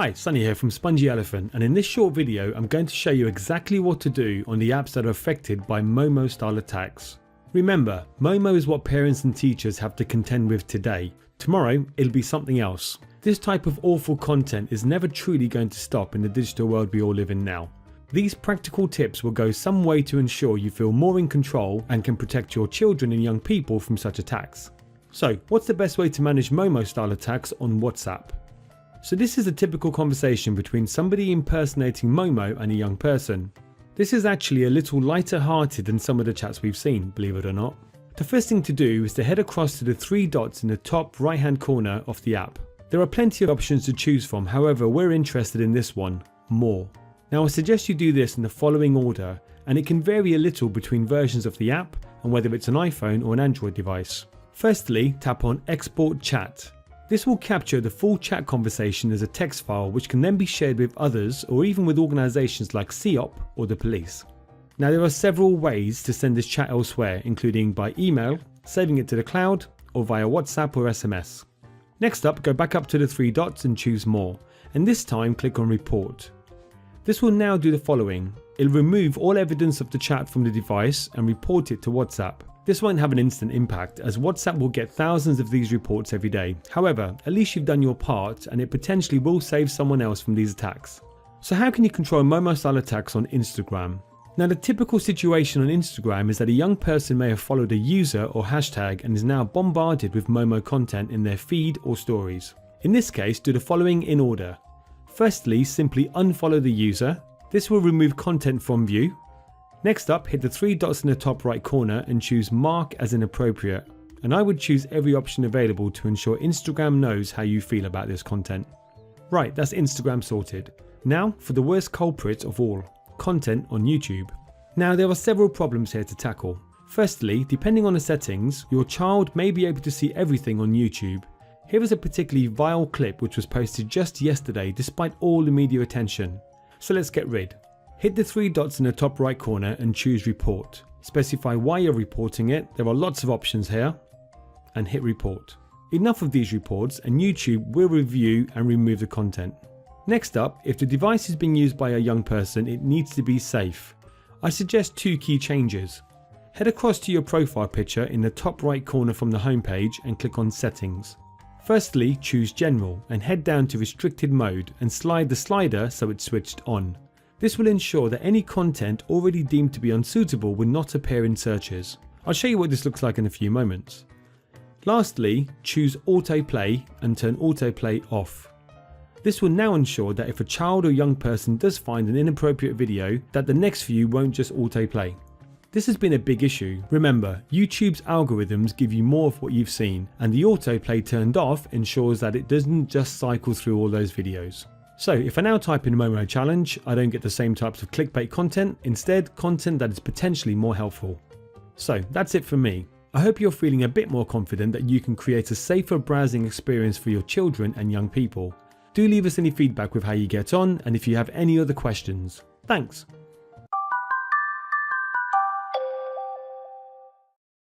Hi, Sunny here from Spongy Elephant, and in this short video I'm going to show you exactly what to do on the apps that are affected by Momo style attacks. Remember, Momo is what parents and teachers have to contend with today. Tomorrow it'll be something else. This type of awful content is never truly going to stop in the digital world we all live in now. These practical tips will go some way to ensure you feel more in control and can protect your children and young people from such attacks. So, what's the best way to manage Momo style attacks on WhatsApp? So this is a typical conversation between somebody impersonating Momo and a young person. This is actually a little lighter hearted than some of the chats we've seen, believe it or not. The first thing to do is to head across to the three dots in the top right hand corner of the app. There are plenty of options to choose from, however we're interested in this one, More. Now I suggest you do this in the following order, and it can vary a little between versions of the app and whether it's an iPhone or an Android device. Firstly, tap on Export Chat. This will capture the full chat conversation as a text file which can then be shared with others or even with organisations like CEOP or the police. Now there are several ways to send this chat elsewhere, including by email, saving it to the cloud, or via WhatsApp or SMS. Next up, go back up to the three dots and choose More, and this time click on Report. This will now do the following. It'll remove all evidence of the chat from the device and report it to WhatsApp. This won't have an instant impact as WhatsApp will get thousands of these reports every day. However, at least you've done your part and it potentially will save someone else from these attacks. So how can you control Momo style attacks on Instagram? Now the typical situation on Instagram is that a young person may have followed a user or hashtag and is now bombarded with Momo content in their feed or stories. In this case, do the following in order. Firstly, simply unfollow the user. This will remove content from view. Next up, hit the three dots in the top right corner and choose Mark as inappropriate. And I would choose every option available to ensure Instagram knows how you feel about this content. Right, that's Instagram sorted. Now for the worst culprit of all, content on YouTube. Now there are several problems here to tackle. Firstly, depending on the settings, your child may be able to see everything on YouTube. Here is a particularly vile clip which was posted just yesterday despite all the media attention. So let's get rid. Hit the three dots in the top right corner and choose Report. Specify why you're reporting it, there are lots of options here, and hit Report. Enough of these reports and YouTube will review and remove the content. Next up, if the device is being used by a young person, it needs to be safe. I suggest two key changes. Head across to your profile picture in the top right corner from the homepage and click on Settings. Firstly, choose General and head down to Restricted Mode and slide the slider so it's switched on. This will ensure that any content already deemed to be unsuitable will not appear in searches. I'll show you what this looks like in a few moments. Lastly, choose Autoplay and turn Autoplay off. This will now ensure that if a child or young person does find an inappropriate video, that the next view won't just autoplay. This has been a big issue. Remember, YouTube's algorithms give you more of what you've seen, and the autoplay turned off ensures that it doesn't just cycle through all those videos. So if I now type in Momo challenge, I don't get the same types of clickbait content, instead content that is potentially more helpful. So that's it for me. I hope you're feeling a bit more confident that you can create a safer browsing experience for your children and young people. Do leave us any feedback with how you get on and if you have any other questions. Thanks.